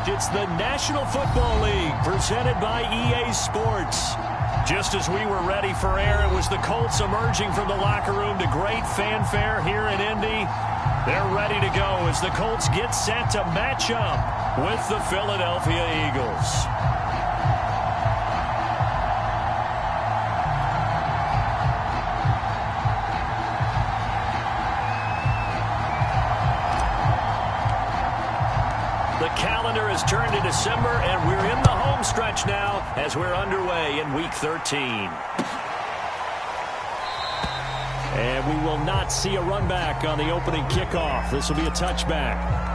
It's the National Football League presented by EA Sports. Just as we were ready for air, it was the Colts emerging from the locker room to great fanfare here in Indy. They're ready to go as the Colts get set to match up with the Philadelphia Eagles. The calendar has turned to December, and we're in the home stretch now as we're underway in Week 13. And we will not see a run back on the opening kickoff. This will be a touchback.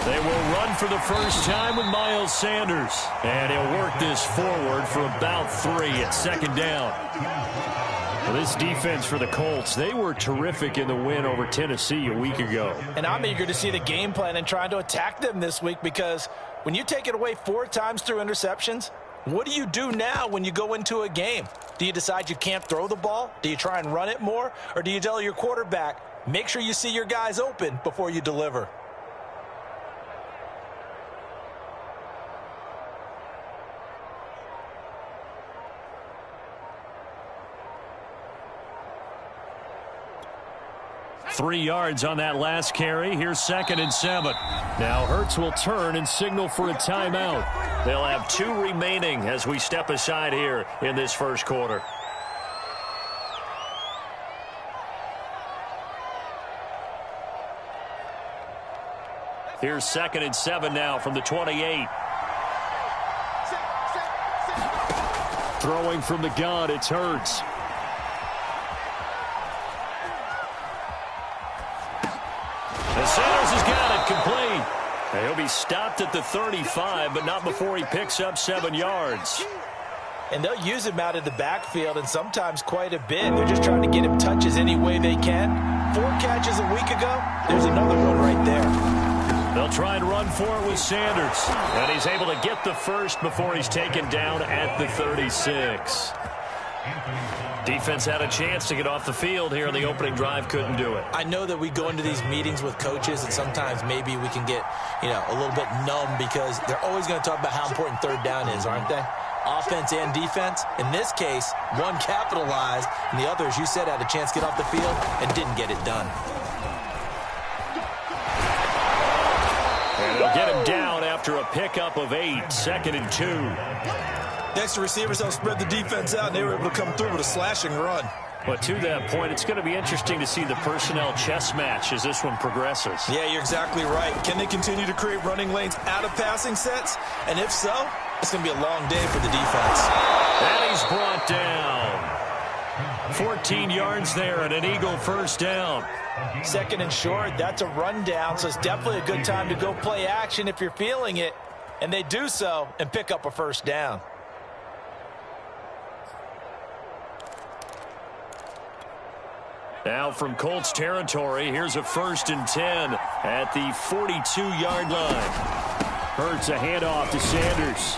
They will run for the first time with Miles Sanders. And he'll work this forward for about 3 at second down. Well, this defense for the Colts, they were terrific in the win over Tennessee a week ago. And I'm eager to see the game plan and trying to attack them this week, because when you take it away 4 times through interceptions, what do you do now when you go into a game? Do you decide you can't throw the ball? Do you try and run it more? Or do you tell your quarterback, make sure you see your guys open before you deliver? Three yards on that last carry. Here's 2nd and 7. Now Hurts will turn and signal for a timeout. They'll have 2 remaining as we step aside here in this first quarter. Here's 2nd and 7 now from the 28. Throwing from the gun, it's Hurts. And Sanders has got it complete. And he'll be stopped at the 35, but not before he picks up 7 yards. And they'll use him out of the backfield, and sometimes quite a bit. They're just trying to get him touches any way they can. 4 catches a week ago. There's another one right there. They'll try and run for it with Sanders. And he's able to get the first before he's taken down at the 36. Defense had a chance to get off the field here in the opening drive, couldn't do it. I know that we go into these meetings with coaches, and sometimes maybe we can get, a little bit numb, because they're always going to talk about how important third down is, aren't they? Offense and defense. In this case, one capitalized, and the other, as you said, had a chance to get off the field and didn't get it done. And they'll get him down after a pickup of 8, 2nd and 2. Next to receivers, they'll spread the defense out, and they were able to come through with a slashing run. But to that point, it's going to be interesting to see the personnel chess match as this one progresses. Yeah, you're exactly right. Can they continue to create running lanes out of passing sets? And if so, it's going to be a long day for the defense. And he's brought down. 14 yards there and an Eagle first down. 2nd and short, that's a rundown, so it's definitely a good time to go play action if you're feeling it. And they do so and pick up a first down. Now from Colts territory, here's a 1st and 10 at the 42-yard line. Hurts a handoff to Sanders.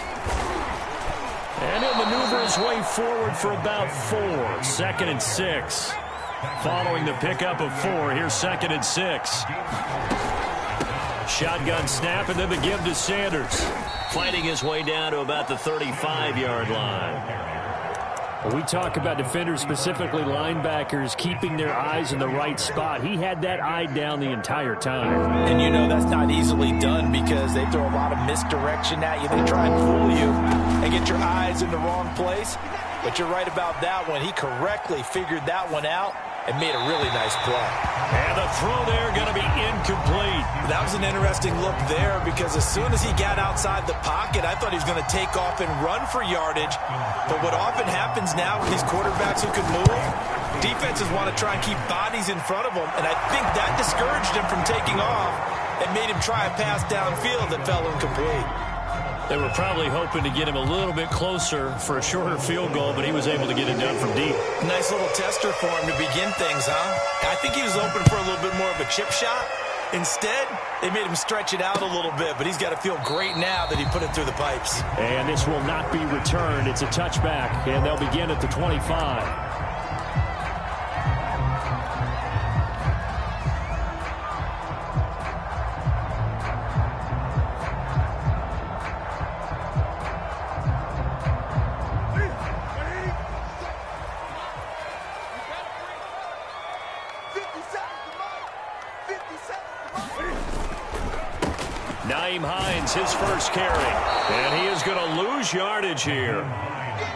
And he'll maneuver his way forward for about 4. 2nd and 6. Following the pickup of 4, here's 2nd and 6. Shotgun snap and then the give to Sanders. Fighting his way down to about the 35-yard line. When we talk about defenders, specifically linebackers, keeping their eyes in the right spot, he had that eye down the entire time. And that's not easily done, because they throw a lot of misdirection at you. They try and fool you and get your eyes in the wrong place. But you're right about that one. He correctly figured that one out and made a really nice play. And the throw there going to be incomplete. That was an interesting look there because as soon as he got outside the pocket, I thought he was going to take off and run for yardage. But what often happens now with these quarterbacks who can move, defenses want to try and keep bodies in front of them, and I think that discouraged him from taking off and made him try a pass downfield that fell incomplete. They were probably hoping to get him a little bit closer for a shorter field goal, but he was able to get it done from deep. Nice little tester for him to begin things, huh? I think he was open for a little bit more of a chip shot. Instead, they made him stretch it out a little bit, but he's got to feel great now that he put it through the pipes. And this will not be returned. It's a touchback, and they'll begin at the 25. His first carry, and he is going to lose yardage here.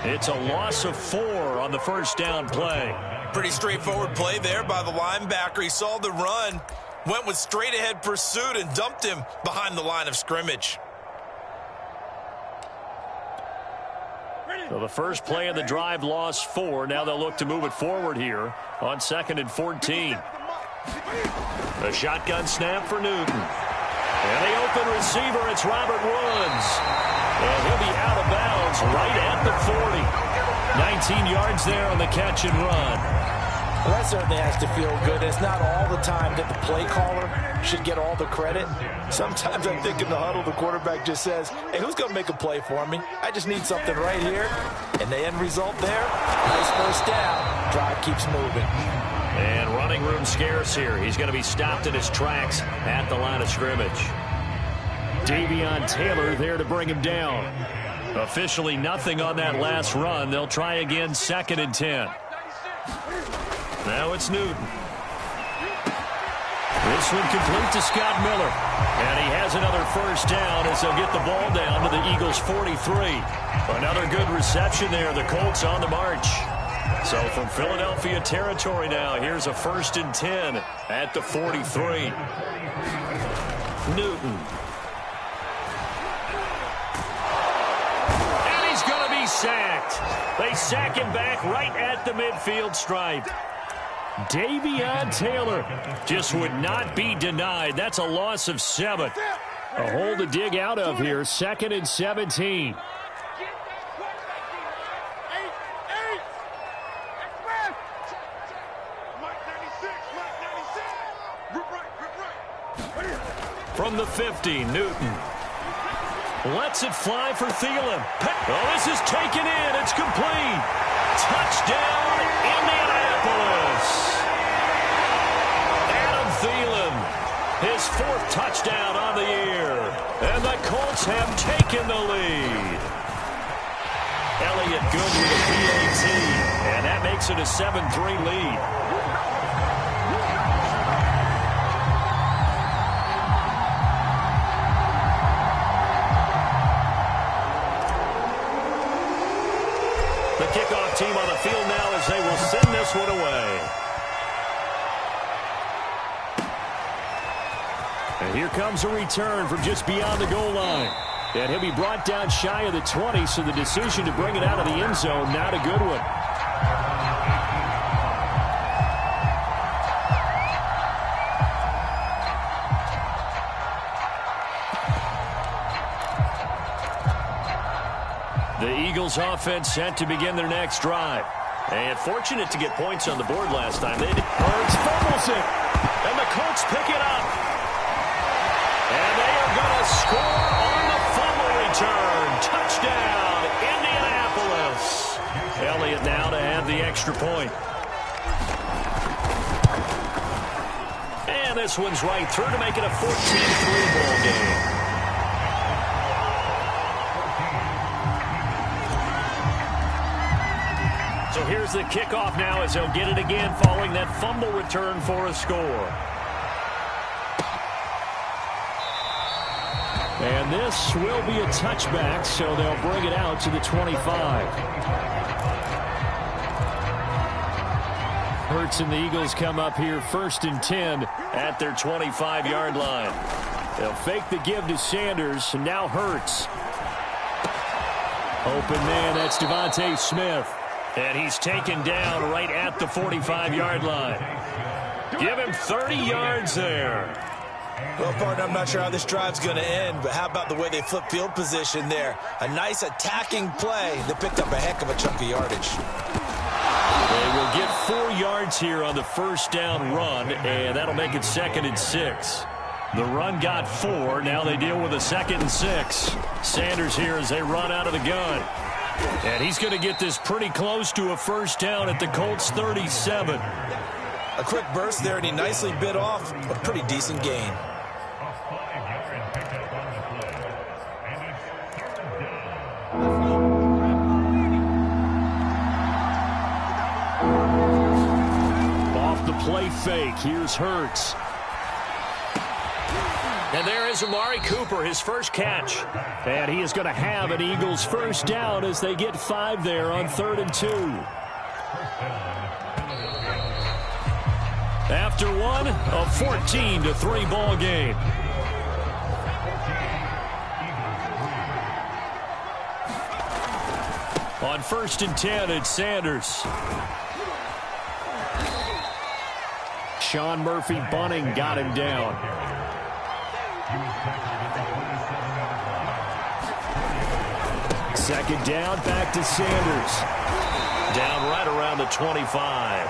It's a loss of 4 on the first down play. Pretty straightforward play there by the linebacker. He saw the run, went with straight ahead pursuit, and dumped him behind the line of scrimmage. So the first play of the drive lost 4. Now they'll look to move it forward here on 2nd and 14. A shotgun snap for Newton. And the open receiver, it's Robert Woods. And he'll be out of bounds right at the 40. 19 yards there on the catch and run. Well, that certainly has to feel good. It's not all the time that the play caller should get all the credit. Sometimes I think in the huddle, the quarterback just says, hey, who's going to make a play for me? I just need something right here. And the end result there, nice first down. Drive keeps moving. And running room scarce here. He's going to be stopped in his tracks at the line of scrimmage. Davion Taylor there to bring him down. Officially nothing on that last run. They'll try again 2nd and 10. Now it's Newton. This one complete to Scott Miller. And he has another first down as they'll get the ball down to the Eagles' 43. Another good reception there. The Colts on the march. So from Philadelphia territory now, here's a 1st and 10 at the 43. Newton. And he's going to be sacked. They sack him back right at the midfield stripe. Davion Taylor just would not be denied. That's a loss of 7. A hole to dig out of here. 2nd and 17. From the 50, Newton lets it fly for Thielen. Oh, this is taken in. It's complete. Touchdown, Indianapolis. Adam Thielen, his 4th touchdown on the year. And the Colts have taken the lead. Elliott good with a PAT. And that makes it a 7-3 lead. Kickoff team on the field now as they will send this one away. And here comes a return from just beyond the goal line. And he'll be brought down shy of the 20, so the decision to bring it out of the end zone, not a good one. The Eagles offense set to begin their next drive. And fortunate to get points on the board last time. Hurts fumbles it. And the Colts pick it up. And they are going to score on the fumble return. Touchdown, Indianapolis. Elliott now to add the extra point. And this one's right through to make it a 14-3 ball game. So here's the kickoff now as they'll get it again following that fumble return for a score. And this will be a touchback, so they'll bring it out to the 25. Hurts and the Eagles come up here 1st and 10 at their 25-yard line. They'll fake the give to Sanders, and now Hurts. Open man, that's Devontae Smith. And he's taken down right at the 45-yard line. Give him 30 yards there. Well, partner, I'm not sure how this drive's going to end, but how about the way they flip field position there? A nice attacking play that picked up a heck of a chunk of yardage. They will get 4 yards here on the first down run, and that'll make it 2nd and 6. The run got 4. Now they deal with a 2nd and 6. Sanders here as they run out of the gun. And he's going to get this pretty close to a first down at the Colts 37. A quick burst there, and he nicely bit off a pretty decent gain. Off the play fake, here's Hurts. And there is Amari Cooper, his first catch. And he is going to have an Eagles first down as they get 5 there on 3rd and 2. After one, a 14-3 ball game. On 1st and 10, it's Sanders. Sean Murphy Bunting got him down. Second down, back to Sanders. Down right around the 25.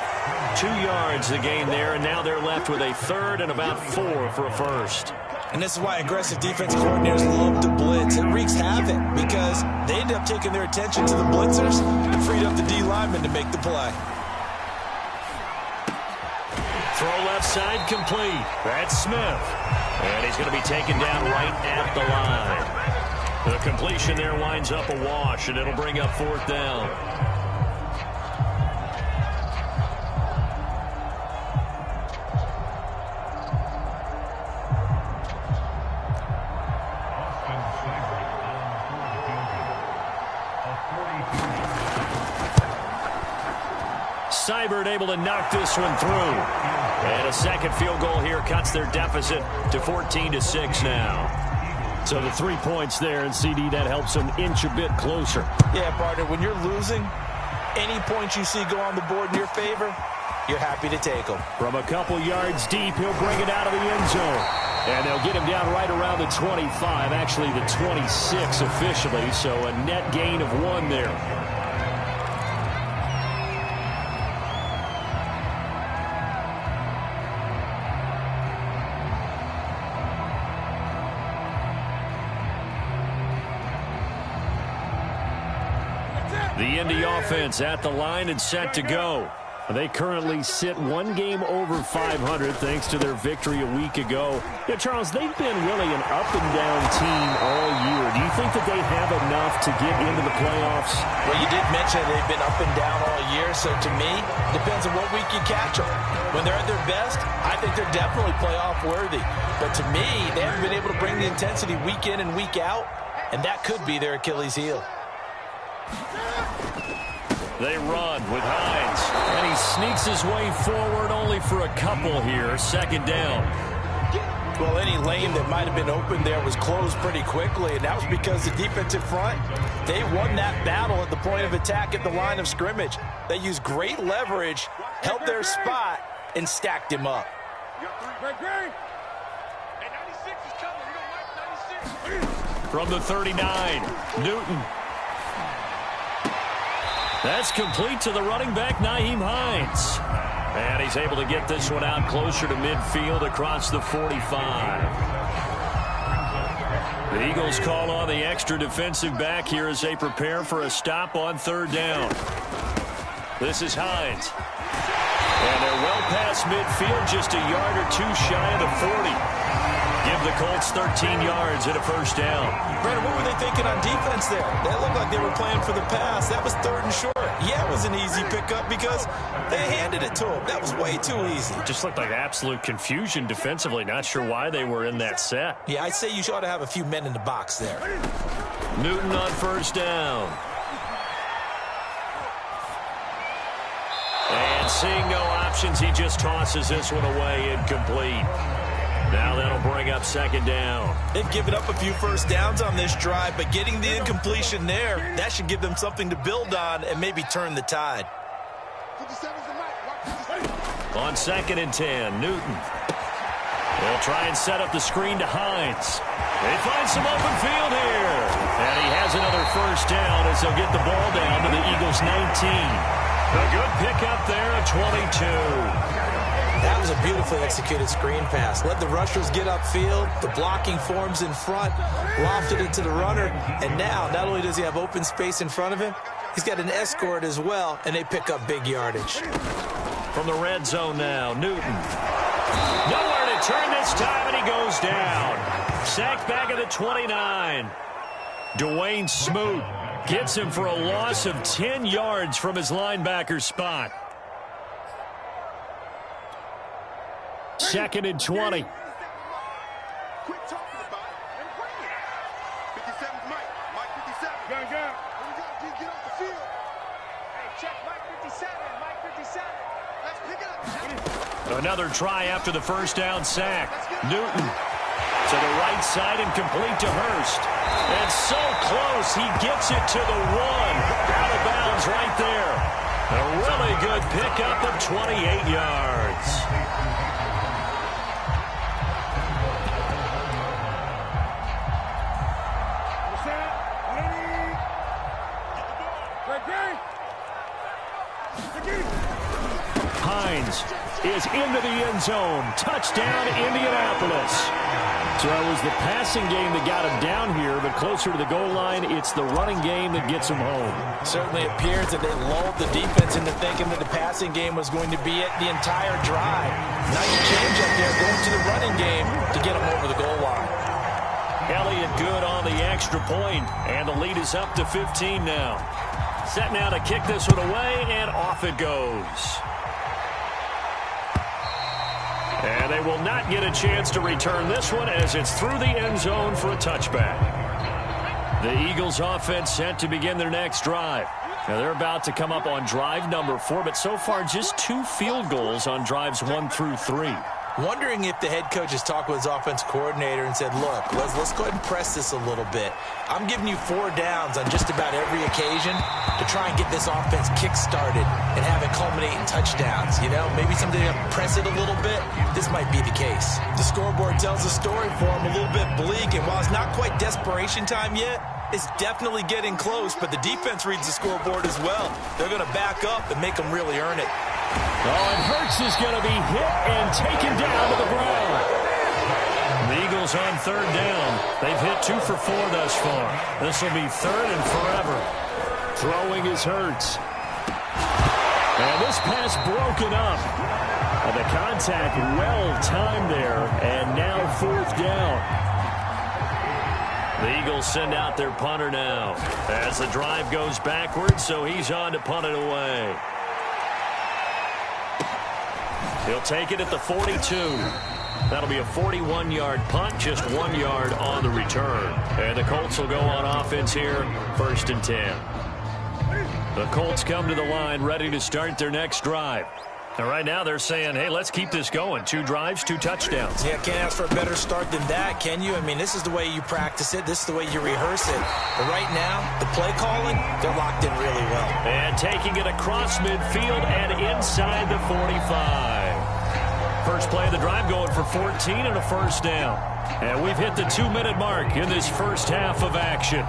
2 yards the gain there, and now they're left with a 3rd and about 4 for a first. And this is why aggressive defense coordinators love to blitz. It wreaks havoc because they end up taking their attention to the blitzers and freed up the D lineman to make the play. Throw left side complete. That's Smith. And he's going to be taken down right at the line. The completion there winds up a wash, and it'll bring up 4th down. Seibert able to knock this one through. And a second field goal here cuts their deficit to 14-6 now. So the 3 points there, and CD, that helps them inch a bit closer. Yeah, partner, when you're losing, any points you see go on the board in your favor, you're happy to take them. From a couple yards deep, he'll bring it out of the end zone. And they'll get him down right around the 25, actually the 26 officially, so a net gain of 1 there. The Indy offense at the line and set to go. They currently sit 1 game over 500 thanks to their victory a week ago. Yeah, Charles, they've been really an up-and-down team all year. Do you think that they have enough to get into the playoffs? Well, you did mention they've been up and down all year, so to me, depends on what week you catch them. When they're at their best, I think they're definitely playoff worthy. But to me, they haven't been able to bring the intensity week in and week out, and that could be their Achilles heel. They run with Hines, and he sneaks his way forward only for a couple here. 2nd down. Well, any lane that might have been open there was closed pretty quickly, and that was because the defensive front, they won that battle at the point of attack at the line of scrimmage. They used great leverage, held their spot, and stacked him up. From the 39, Newton. That's complete to the running back, Nyheim Hines. And he's able to get this one out closer to midfield across the 45. The Eagles call on the extra defensive back here as they prepare for a stop on 3rd down. This is Hines. And they're well past midfield, just a yard or 2 shy of the 40. Give the Colts 13 yards and a first down. Brandon, what were they thinking on defense there? That looked like they were playing for the pass. That was 3rd and short. Yeah, it was an easy pickup because they handed it to him. That was way too easy. Just looked like absolute confusion defensively. Not sure why they were in that set. Yeah, I'd say you ought to have a few men in the box there. Newton on 1st down. And Seeing no options, he just tosses this one away, incomplete. Now that'll bring up second down. They've given up a few first downs on this drive, but getting the incompletion there, that should give them something to build on and maybe turn the tide. On 2nd and 10, Newton. They'll try and set up the screen to Hines. They find some open field here. And he has another first down as they'll get the ball down to the Eagles' 19. A good pickup there at 22. That was a beautifully executed screen pass. Let the rushers get upfield. The blocking forms in front. Lofted it to the runner. And now, not only does he have open space in front of him, he's got an escort as well, and they pick up big yardage. From the red zone now, Newton. Nowhere to turn this time, and he goes down. Sacked back at the 29. Dwayne Smoot gets him for a loss of 10 yards from his linebacker spot. 2nd and 20. Quit talking about it and bring it. 57's Mike. Mike 57. Gun. Here we go. Get off the field. Hey, check Mike 57. Mike 57. Let's pick it up. Another try after the first down sack. Newton to the right side and complete to Hurst. And so close, he gets it to the 1. Out of bounds right there. A really good pickup of 28 yards. Hines is into the end zone. Touchdown, Indianapolis. So it was the passing game that got him down here, but closer to the goal line, it's the running game that gets him home. Certainly appears that they lulled the defense into thinking that the passing game was going to be it the entire drive. Nice change up there, going to the running game to get him over the goal line. Elliott good on the extra point, and the lead is up to 15 now. Set now to kick this one away, and off it goes. And they will not get a chance to return this one as it's through the end zone for a touchback. The Eagles offense set to begin their next drive. Now they're about to come up on drive number 4, but so far just 2 field goals on drives 1 through 3. Wondering if the head coach has talked with his offense coordinator and said, look, let's go ahead and press this a little bit. I'm giving you 4 downs on just about every occasion to try and get this offense kick-started and have it culminate in touchdowns. You know, maybe someday to press it a little bit. This might be the case. The scoreboard tells a story for him, a little bit bleak, and while it's not quite desperation time yet, it's definitely getting close, but the defense reads the scoreboard as well. They're going to back up and make them really earn it. Oh, and Hurts is going to be hit and taken down to the ground. The Eagles on 3rd down. They've hit 2 for 4 thus far. This will be 3rd and forever. Throwing is Hurts. And this pass broken up. And the contact well timed there. And now 4th down. The Eagles send out their punter now. As the drive goes backwards, so he's on to punt it away. He'll take it at the 42. That'll be a 41-yard punt, just 1 yard on the return. And the Colts will go on offense here, 1st and 10. The Colts come to the line ready to start their next drive. And right now they're saying, hey, let's keep this going. 2 drives, 2 touchdowns. Yeah, can't ask for a better start than that, can you? I mean, this is the way you practice it. This is the way you rehearse it. But right now, the play calling, they're locked in really well. And taking it across midfield and inside the 45. First play of the drive going for 14 and a first down. And we've hit the 2-minute mark in this first half of action.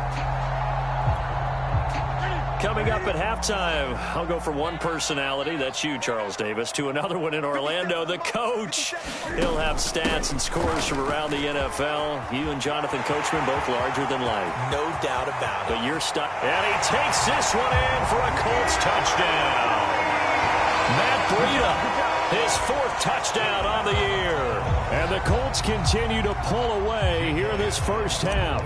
Coming up at halftime, I'll go from one personality, that's you, Charles Davis, to another one in Orlando, the coach. He'll have stats and scores from around the NFL. You and Jonathan Coachman both larger than life. No doubt about it. But you're stuck. And he takes this one in for a Colts touchdown. Matt Breida, his 4th touchdown on the year. And the Colts continue to pull away here in this first half.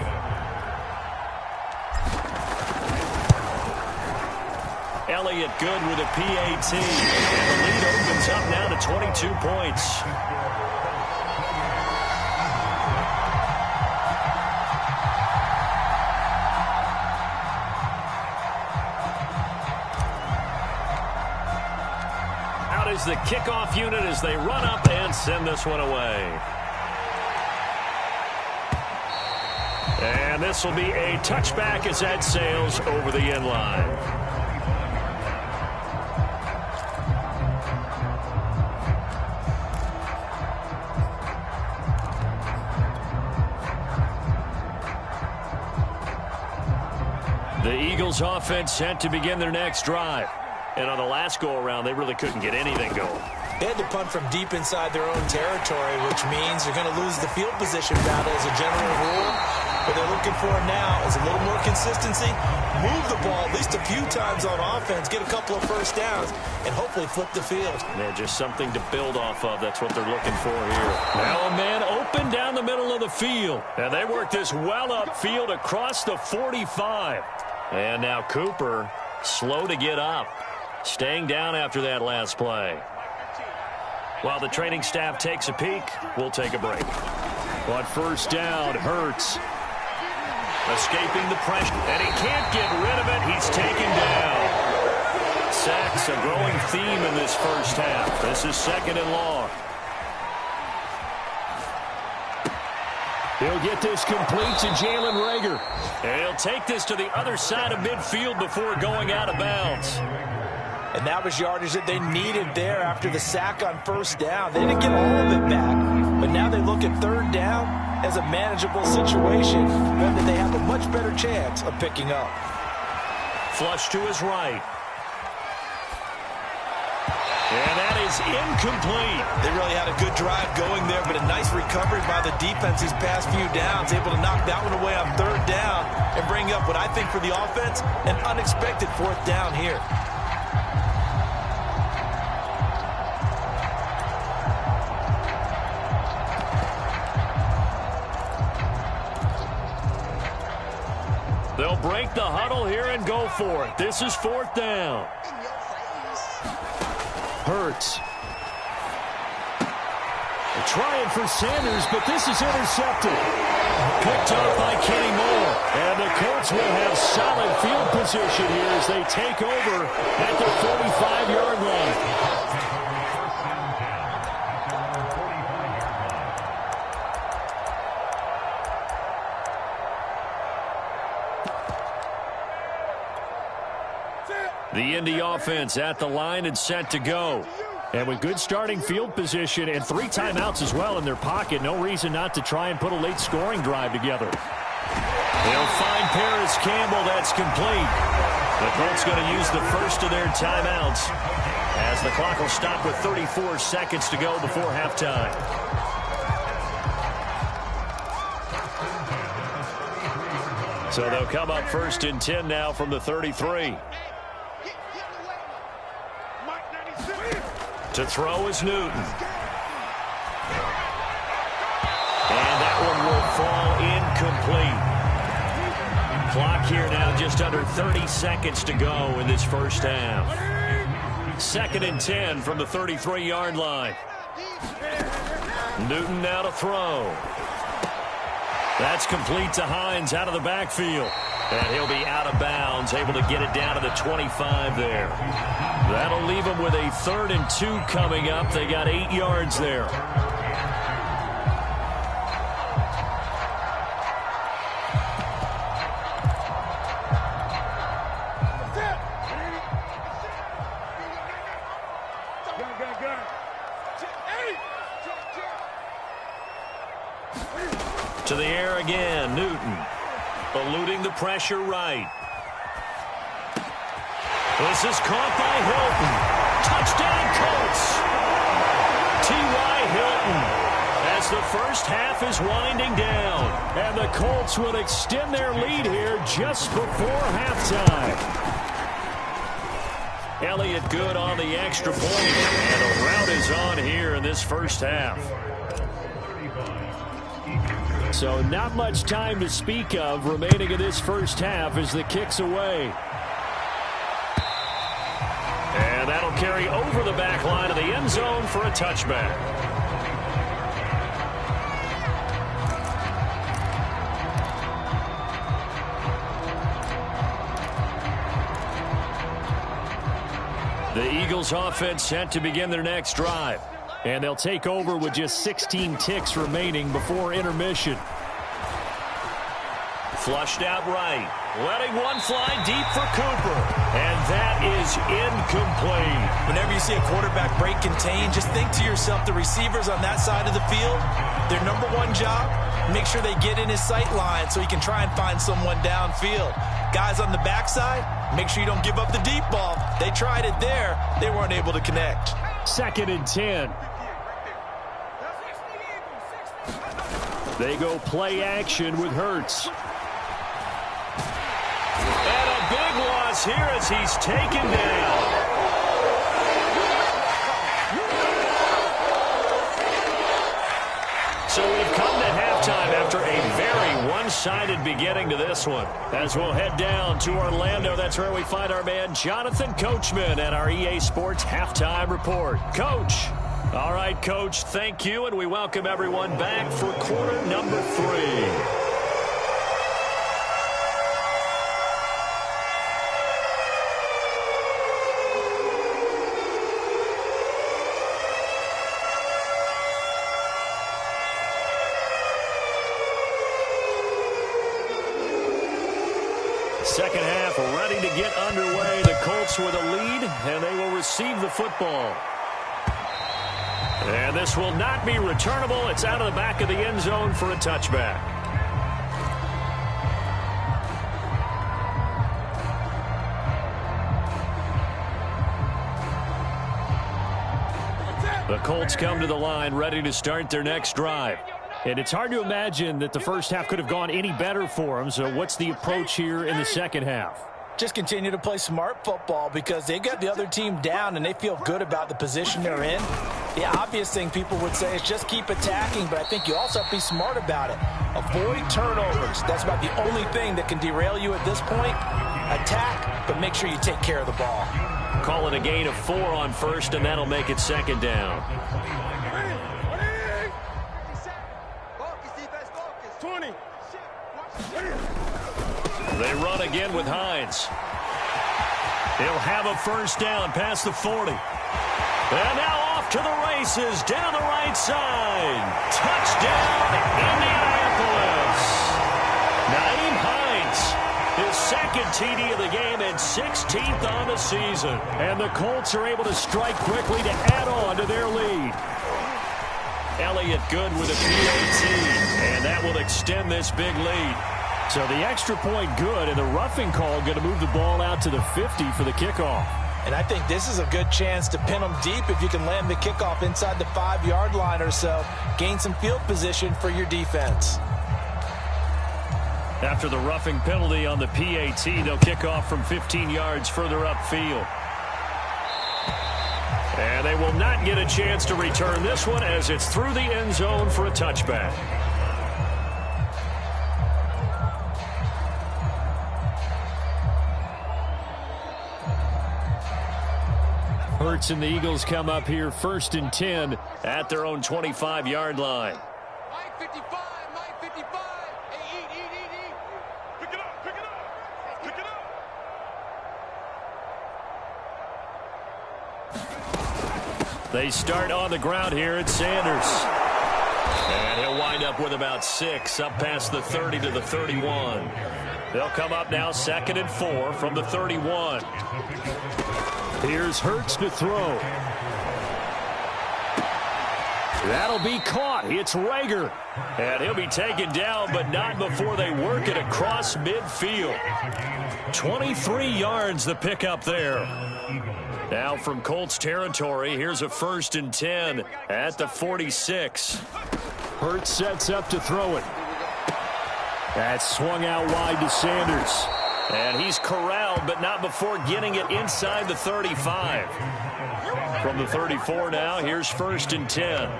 Elliott good with a PAT. And the lead opens up now to 22 points. deploys the kickoff unit as they run up and send this one away. And this will be a touchback as that sails over the end line. The Eagles offense set to begin their next drive. And on the last go-around, they really couldn't get anything going. They had to punt from deep inside their own territory, which means they're going to lose the field position battle as a general rule. What they're looking for now is a little more consistency, move the ball at least a few times on offense, get a couple of first downs, and hopefully flip the field. Yeah, just something to build off of. That's what they're looking for here. Now a man open down the middle of the field. And they work this well upfield across the 45. And now Cooper, slow to get up, staying down after that last play. While the training staff takes a peek, we'll take a break. On first down, Hurts escaping the pressure, and he can't get rid of it. He's taken down. Sacks, a growing theme in this first half. This is 2nd and long. He'll get this complete to Jalen Reagor. And he'll take this to the other side of midfield before going out of bounds. And that was yardage that they needed there after the sack on first down. They didn't get all of it back, but now they look at 3rd down as a manageable situation, one that they have a much better chance of picking up. Flush to his right. And that is incomplete. They really had a good drive going there, but a nice recovery by the defense these past few downs, able to knock that one away on 3rd down and bring up what I think for the offense, an unexpected 4th down here. They'll break the huddle here and go for it. This is 4th down. Hurts. Trying for Sanders, but this is intercepted. Picked up by Kenny Moore. And the Colts will have solid field position here as they take over at the 45-yard line. The Indy offense at the line and set to go. And with good starting field position and 3 timeouts as well in their pocket, no reason not to try and put a late scoring drive together. They'll find Paris Campbell. That's complete. The Colts going to use the first of their timeouts as the clock will stop with 34 seconds to go before halftime. So they'll come up 1st and 10 now from the 33. To throw is Newton. And that one will fall incomplete. Clock here now just under 30 seconds to go in this first half. 2nd and 10 from the 33-yard line. Newton now to throw. That's complete to Hines out of the backfield. And he'll be out of bounds, able to get it down to the 25 there. That'll leave them with a 3rd and 2 coming up. They got 8 yards there. To the air again, Newton. Eluding the pressure right. This is caught by Hilton. Touchdown, Colts. T.Y. Hilton as the first half is winding down. And the Colts will extend their lead here just before halftime. Elliott good on the extra point. And the rout is on here in this first half. So not much time to speak of remaining in this first half as the kick's away. And that'll carry over the back line of the end zone for a touchback. The Eagles offense set to begin their next drive. And they'll take over with just 16 ticks remaining before intermission. Flushed out right. Letting one fly deep for Cooper. And that is incomplete. Whenever you see a quarterback break contain, just think to yourself, the receivers on that side of the field, their number one job, make sure they get in his sight line so he can try and find someone downfield. Guys on the backside, make sure you don't give up the deep ball. They tried it there. They weren't able to connect. 2nd and 10. They go play action with Hurts. And a big loss here as he's taken down. So we've come to halftime after a very one-sided beginning to this one. As we'll head down to Orlando, that's where we find our man Jonathan Coachman at our EA Sports Halftime Report. Coach. All right, Coach, thank you, and we welcome everyone back for quarter number 3. Second half ready to get underway. The Colts with a lead, and they will receive the football. And this will not be returnable. It's out of the back of the end zone for a touchback. The Colts come to the line ready to start their next drive. And it's hard to imagine that the first half could have gone any better for them. So what's the approach here in the second half? Just continue to play smart football because they got the other team down and they feel good about the position they're in. The obvious thing people would say is just keep attacking, but I think you also have to be smart about it. Avoid turnovers. That's about the only thing that can derail you at this point. Attack, but make sure you take care of the ball. Call it a gain of 4 on first, and that'll make it second down. 20. They run again with Hines. He'll have a first down past the 40. And now off to the races down the right side. Touchdown, Indianapolis. Naeem Hines, his second TD of the game and 16th on the season. And the Colts are able to strike quickly to add on to their lead. Elliott good with a PAT, and that will extend this big lead. So the extra point good, and the roughing call going to move the ball out to the 50 for the kickoff. And I think this is a good chance to pin them deep if you can land the kickoff inside the 5-yard line or so. Gain some field position for your defense. After the roughing penalty on the PAT, they'll kick off from 15 yards further upfield. And they will not get a chance to return this one as it's through the end zone for a touchback. Hurts and the Eagles come up here 1st and 10 at their own 25-yard line. Mike 55, Mike 55. Hey, eat. Pick it up, pick it up, pick it up. They start on the ground here at Sanders. And he'll wind up with about 6 up past the 30 to the 31. They'll come up now 2nd and 4 from the 31. Here's Hurts to throw. That'll be caught. It's Rager. And he'll be taken down, but not before they work it across midfield. 23 yards the pickup there. Now from Colts territory, here's a 1st and 10 at the 46. Hurts sets up to throw it. That's swung out wide to Sanders. And he's corralled, but not before getting it inside the 35. From the 34 now, here's 1st and 10.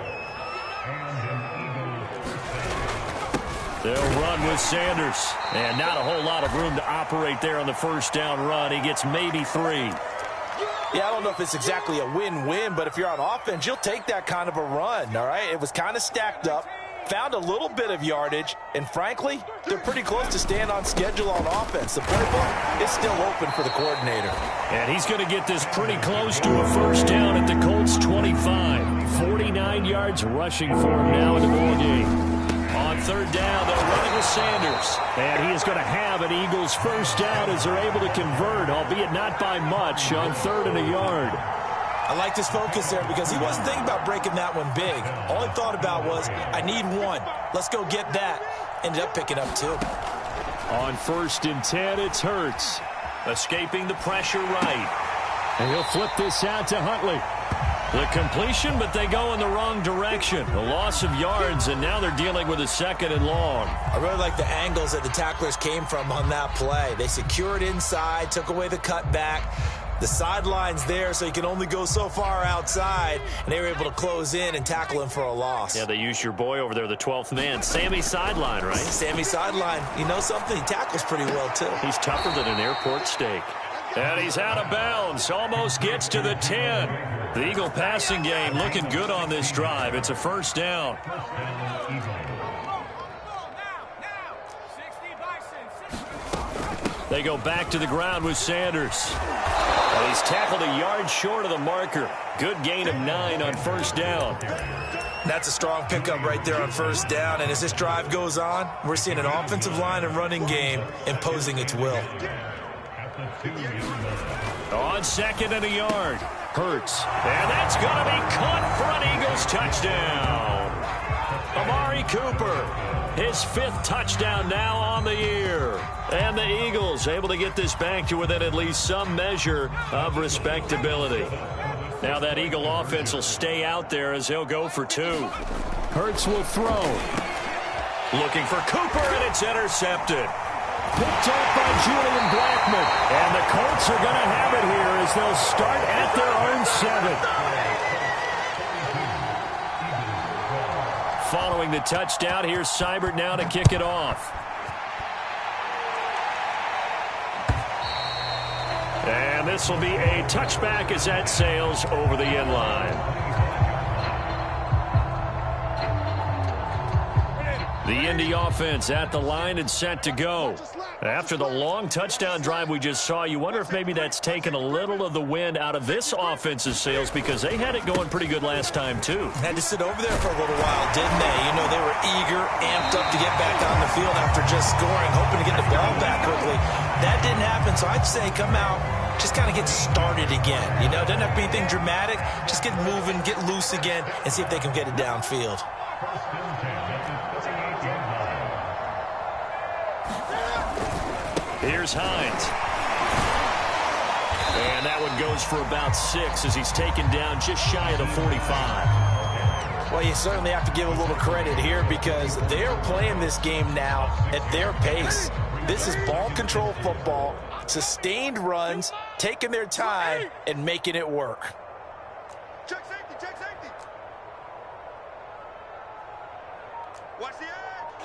They'll run with Sanders. And not a whole lot of room to operate there on the first down run. He gets maybe 3. Yeah, I don't know if it's exactly a win-win, but if you're on offense, you'll take that kind of a run, all right? It was kind of stacked up. found a little bit of yardage, and frankly, they're pretty close to staying on schedule on offense. The playbook is still open for the coordinator. And he's going to get this pretty close to a first down at the Colts 25. 49 yards rushing for him now in the ball game. On third down, they'll run it with Sanders. And he is going to have an Eagles first down as they're able to convert, albeit not by much, on 3rd and a yard. I like his focus there because he wasn't thinking about breaking that one big. All he thought about was, I need one. Let's go get that. Ended up picking up 2. On 1st and 10, it's Hurts. Escaping the pressure right. And he'll flip this out to Huntley. The completion, but they go in the wrong direction. A loss of yards, and now they're dealing with a 2nd and long. I really like the angles that the tacklers came from on that play. They secured inside, took away the cutback. The sideline's there, so you can only go so far outside, and they were able to close in and tackle him for a loss. Yeah, they used your boy over there, the 12th man, Sammy Sideline, right? Sammy Sideline. You know something? He tackles pretty well, too. He's tougher than an airport steak. And he's out of bounds. Almost gets to the 10. The Eagle passing game looking good on this drive. It's a first down. They go back to the ground with Sanders. And he's tackled a yard short of the marker. Good gain of 9 on first down. That's a strong pickup right there on first down. And as this drive goes on, we're seeing an offensive line and running game imposing its will. On 2nd and a yard. Hurts. And that's going to be caught for an Eagles touchdown. Amari Cooper, his 5th touchdown now on the year. And the Eagles able to get this back to within at least some measure of respectability. Now that Eagle offense will stay out there as he'll go for 2. Hurts will throw. Looking for Cooper, and it's intercepted. Picked up by Julian Blackmon. And the Colts are going to have it here as they'll start at their own 7. Following the touchdown, here's Seibert now to kick it off. And this will be a touchback as that sails over the end line. The Indy offense at the line and set to go. After the long touchdown drive we just saw, you wonder if maybe that's taken a little of the wind out of this offense's sails because they had it going pretty good last time, too. Had to sit over there for a little while, didn't they? You know, they were eager, amped up to get back on the field after just scoring, hoping to get the ball back quickly. That didn't happen, so I'd say come out, just kind of get started again. You know, doesn't have to be anything dramatic. Just get moving, get loose again, and see if they can get it downfield. Here's Hines. And that one goes for about 6 as he's taken down just shy of the 45. Well, you certainly have to give a little credit here because they're playing this game now at their pace. This is ball control football, sustained runs, taking their time, and making it work. Check safety, check safety. Watch the edge.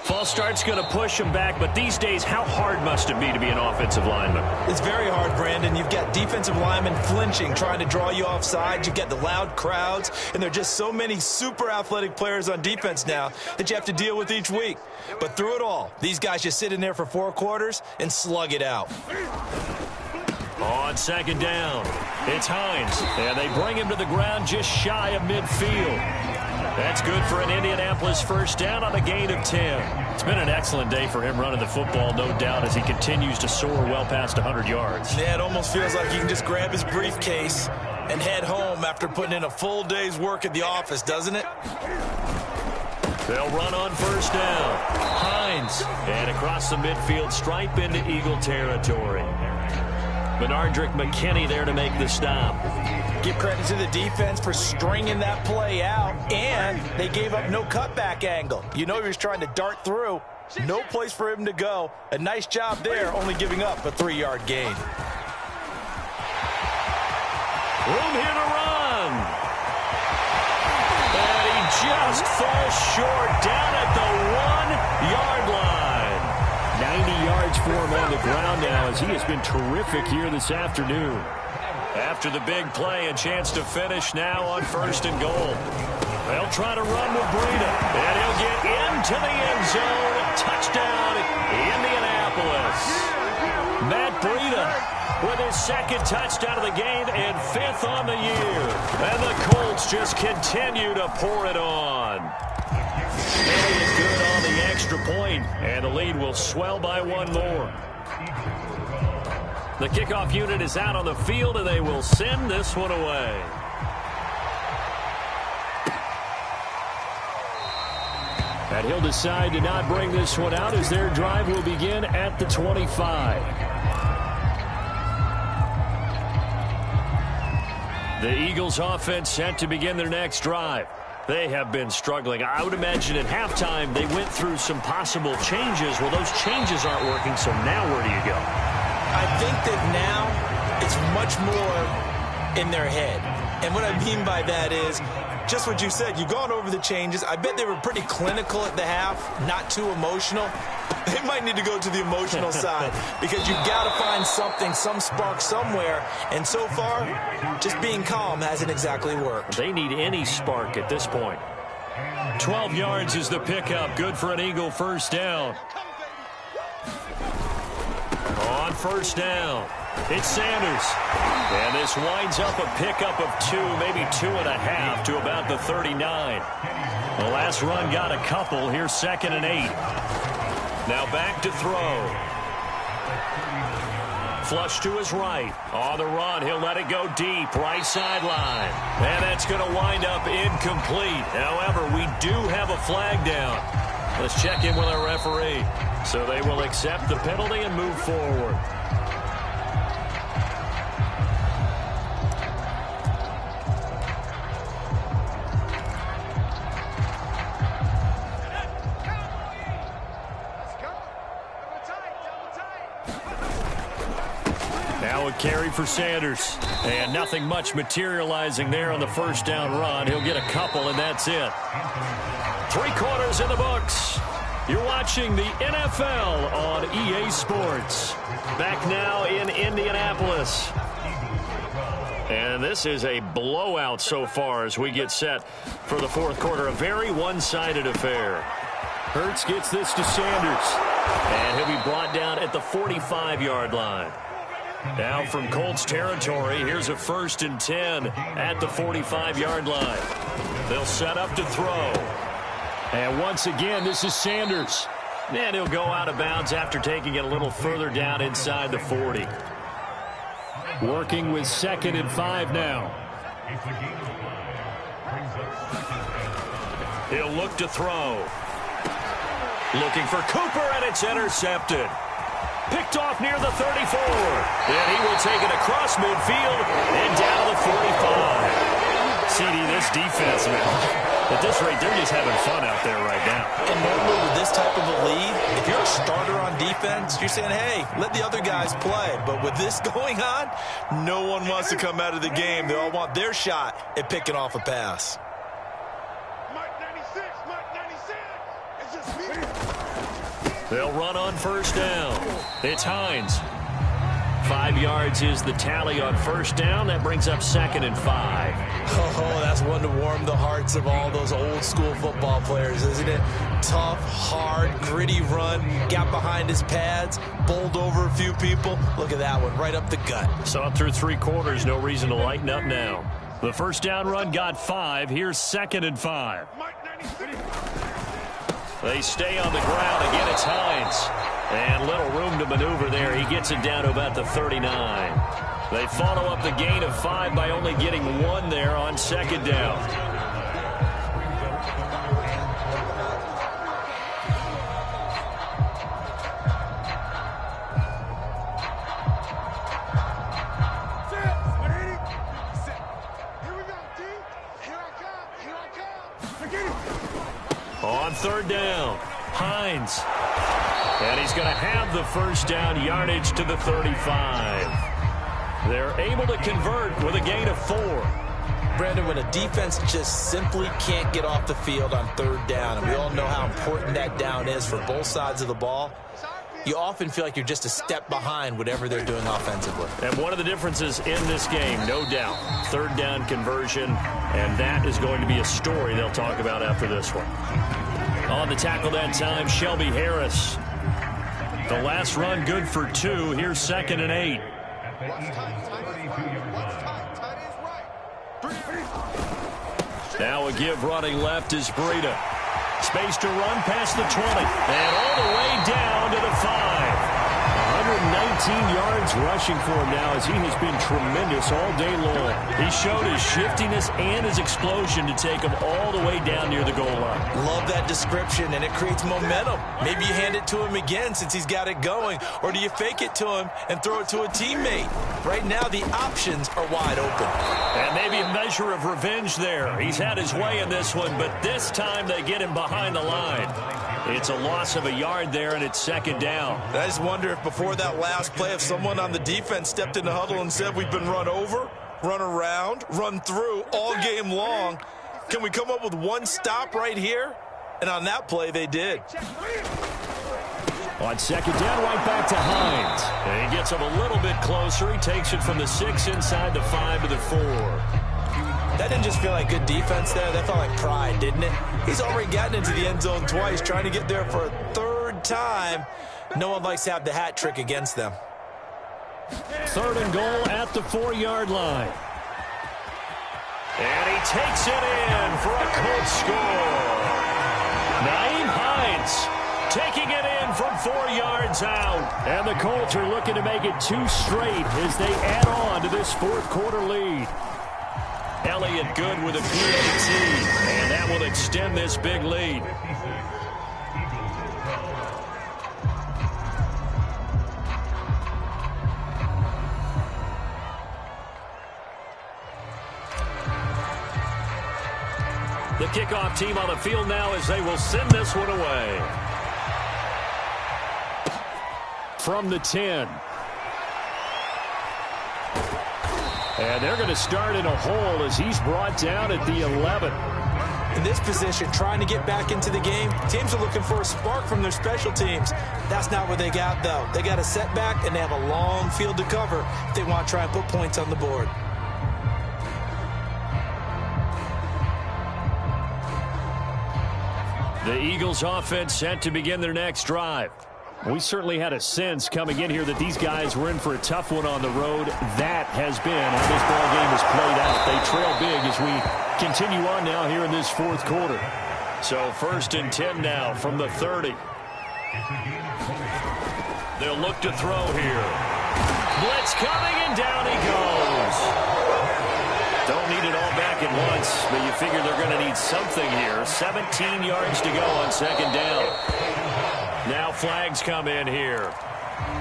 False start's going to push him back, but these days, how hard must it be to be an offensive lineman? It's very hard, Brandon. You've got defensive linemen flinching, trying to draw you off sides. You've got the loud crowds, and there are just so many super athletic players on defense now that you have to deal with each week. But through it all, these guys just sit in there for 4 quarters and slug it out. On 2nd down, it's Hines, and they bring him to the ground just shy of midfield. That's good for an Indianapolis first down on a gain of 10. It's been an excellent day for him running the football, no doubt, as he continues to soar well past 100 yards. Yeah, it almost feels like he can just grab his briefcase and head home after putting in a full day's work at the office, doesn't it? They'll run on first down. Hines, and across the midfield stripe into Eagle territory. Benardrick McKinney there to make the stop. Give credit to the defense for stringing that play out, and they gave up no cutback angle. You know he was trying to dart through. No place for him to go. A nice job there, only giving up a 3-yard gain. Room here to run. And he just falls short down at the 1-yard line. 90 yards for him on the ground now as he has been terrific here this afternoon. After the big play, a chance to finish now on 1st and goal. They'll try to run with Breida, and he'll get into the end zone. Touchdown, Indianapolis. Matt Breida with his second touchdown of the game and 5th on the year. And the Colts just continue to pour it on. It is good on the extra point, and the lead will swell by 1 more. The kickoff unit is out on the field, and they will send this one away. And he'll decide to not bring this one out as their drive will begin at the 25. The Eagles offense set to begin their next drive. They have been struggling. I would imagine at halftime they went through some possible changes. Well, those changes aren't working, so now where do you go? I think that now it's much more in their head. And what I mean by that is just what you said. You've gone over the changes. I bet they were pretty clinical at the half, not too emotional. They might need to go to the emotional side because you've got to find something, some spark somewhere. And so far, just being calm hasn't exactly worked. They need any spark at this point. 12 yards is the pickup. Good for an Eagle first down. On first down, it's Sanders. And this winds up a pickup of 2, maybe 2.5 to about the 39. The last run got a couple. Here's 2nd and 8. Now back to throw. Flush to his right. On the run, he'll let it go deep. Right sideline. And that's going to wind up incomplete. However, we do have a flag down. Let's check in with our referee. So they will accept the penalty and move forward. Now a carry for Sanders. And nothing much materializing there on the first down run. He'll get a couple, and that's it. 3 quarters in the books. You're watching the NFL on EA Sports. Back now in Indianapolis. And this is a blowout so far as we get set for the 4th quarter. A very one-sided affair. Hurts gets this to Sanders. And he'll be brought down at the 45-yard line. Now from Colts territory, here's a 1st and 10 at the 45-yard line. They'll set up to throw. And once again, this is Sanders. And he'll go out of bounds after taking it a little further down inside the 40. Working with 2nd and 5 now. He'll look to throw. Looking for Cooper, and it's intercepted. Picked off near the 34. And he will take it across midfield and down to the 45. CD, this defense, man. At this rate, they're just having fun out there right now. And normally with this type of a lead, if you're a starter on defense, you're saying, hey, let the other guys play. But with this going on, no one wants to come out of the game. They all want their shot at picking off a pass. Mike 96, Mike 96. It's just me. They'll run on first down. It's Hines. 5 yards is the tally on first down. That brings up 2nd and 5. Oh, that's one to warm the hearts of all those old school football players, isn't it? Tough, hard, gritty run. Got behind his pads, bowled over a few people. Look at that one, right up the gut. Saw it through 3 quarters. No reason to lighten up now. The first down run got 5. Here's 2nd and 5. Mike 96. They stay on the ground. Again, it's Hines. And little room to maneuver there. He gets it down to about the 39. They follow up the gain of 5 by only getting 1 there on 2nd down. On 3rd down, Hines. And he's going to have the first down yardage to the 35. They're able to convert with a gain of 4. Brandon, when a defense just simply can't get off the field on 3rd down, and we all know how important that down is for both sides of the ball, you often feel like you're just a step behind whatever they're doing offensively. And one of the differences in this game, no doubt, third down conversion, and that is going to be a story they'll talk about after this one. On the tackle that time, Shelby Harris. The last run good for 2. Here's 2nd and 8. Now a give running left is Breida. Space to run past the 20. And all the way down to the 5. 119 yards rushing for him now as he has been tremendous all day long. He showed his shiftiness and his explosion to take him all the way down near the goal line. Love that description, and it creates momentum. Maybe you hand it to him again since he's got it going, or do you fake it to him and throw it to a teammate? Right now, the options are wide open. And maybe a measure of revenge there. He's had his way in this one, but this time they get him behind the line. It's a loss of a yard there, and it's 2nd down. I just wonder if before that last play, if someone on the defense stepped in the huddle and said, we've been run over, run around, run through all game long. Can we come up with one stop right here? And on that play, they did. On 2nd down, right back to Hines. And he gets him a little bit closer. He takes it from the 6 inside the 5 to the 4. That didn't just feel like good defense there. That felt like pride, didn't it? He's already gotten into the end zone twice, trying to get there for a 3rd time. No one likes to have the hat trick against them. 3rd and goal at the 4-yard line. And he takes it in for a Colts score. Nyheim Hines taking it in from 4 yards out. And the Colts are looking to make it 2 straight as they add on to this 4th quarter lead. Elliott good with a PAT, and that will extend this big lead. The kickoff team on the field now as they will send this one away. From the 10. And they're going to start in a hole as he's brought down at the 11. In this position, trying to get back into the game, teams are looking for a spark from their special teams. That's not what they got, though. They got a setback, and they have a long field to cover if they want to try and put points on the board. The Eagles offense set to begin their next drive. We certainly had a sense coming in here that these guys were in for a tough one on the road. That has been how this ball game has played out. They trail big as we continue on now here in this 4th quarter. So 1st and 10 now from the 30. They'll look to throw here. Blitz coming, and down he goes. Don't need it all back at once, but you figure they're going to need something here. 17 yards to go on 2nd down. Now flags come in here.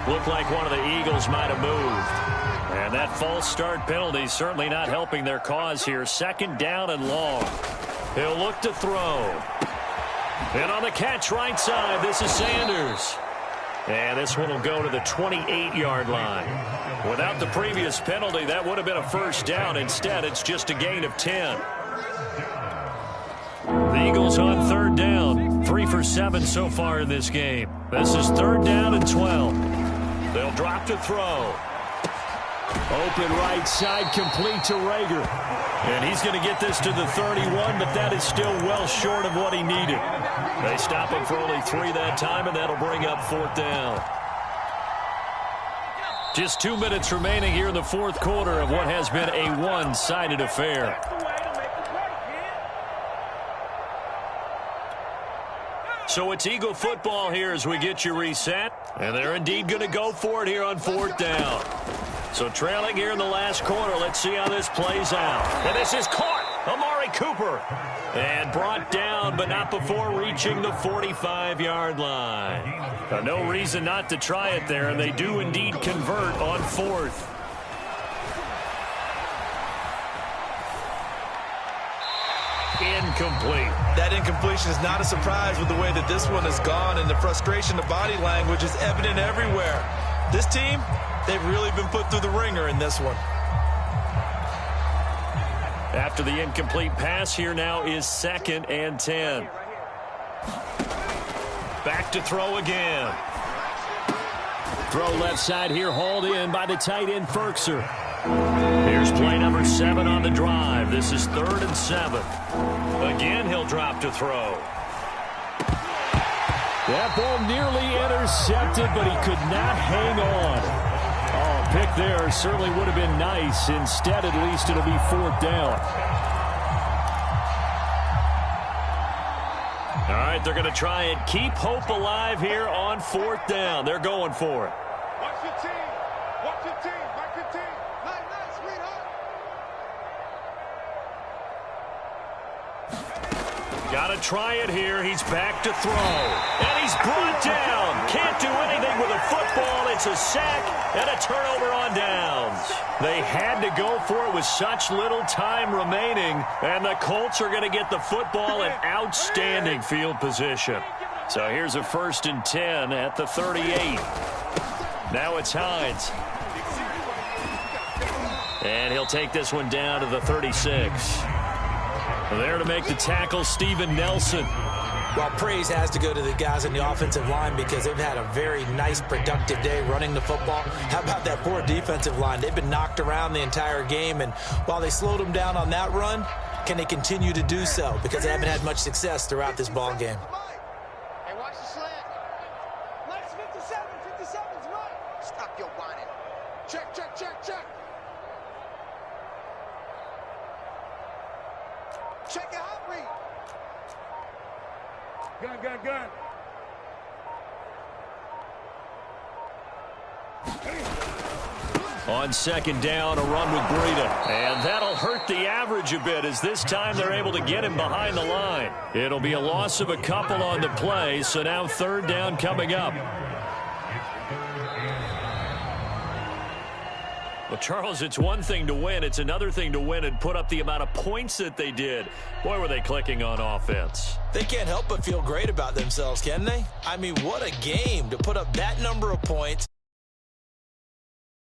Looked like one of the Eagles might have moved. And that false start penalty certainly not helping their cause here. 2nd down and long. He'll look to throw. And on the catch right side, this is Sanders. And this one will go to the 28-yard line. Without the previous penalty, that would have been a 1st down. Instead, it's just a gain of 10. The Eagles on 3rd down. 3 for 7 so far in this game. This is 3rd down and 12. They'll drop to throw. Open right side, complete to Rager. And he's going to get this to the 31, but that is still well short of what he needed. They stop him for only 3 that time, and that'll bring up 4th down. Just 2 minutes remaining here in the 4th quarter of what has been a one-sided affair. So it's Eagle football here as we get you reset. And they're indeed going to go for it here on 4th down. So trailing here in the last quarter. Let's see how this plays out. And this is caught. Amari Cooper. And brought down, but not before reaching the 45-yard line. No reason not to try it there, and they do indeed convert on 4th. Incomplete. That incompletion is not a surprise with the way that this one has gone, and the frustration, the body language is evident everywhere. This team, they've really been put through the ringer in this one. After the incomplete pass, here now is 2nd and 10. Back to throw again. throw left side here, hauled in by the tight end, Ferkser. Here's play number 7 on the drive. This is 3rd and 7. Again, he'll drop to throw. That ball nearly intercepted, but he could not hang on. Oh, pick there certainly would have been nice. Instead, at least it'll be 4th down. All right, they're going to try and keep hope alive here on 4th down. They're going for it. Watch your team. Watch your team. Watch your team. Nice, sweetheart. Got to try it here. He's back to throw. And he's brought down. Can't do anything with a football. It's a sack and a turnover on downs. They had to go for it with such little time remaining. And the Colts are going to get the football in outstanding field position. So here's a 1st and 10 at the 38. Now it's Hines. And he'll take this one down to the 36. There to make the tackle, Steven Nelson. Well, praise has to go to the guys in the offensive line because they've had a very nice, productive day running the football. How about that poor defensive line? They've been knocked around the entire game, and while they slowed them down on that run, can they continue to do so? Because they haven't had much success throughout this ball game. Hey, watch the slant. Let's 57. 57's right. Stop your whining. Check, check, check, check. Check your hot read. Gun, gun, gun. On 2nd down, a run with Breida. And that'll hurt the average a bit as this time they're able to get him behind the line. It'll be a loss of a couple on the play, so now 3rd down coming up. Well, Charles, it's one thing to win. It's another thing to win and put up the amount of points that they did. Boy, were they clicking on offense. They can't help but feel great about themselves, can they? I mean, what a game to put up that number of points.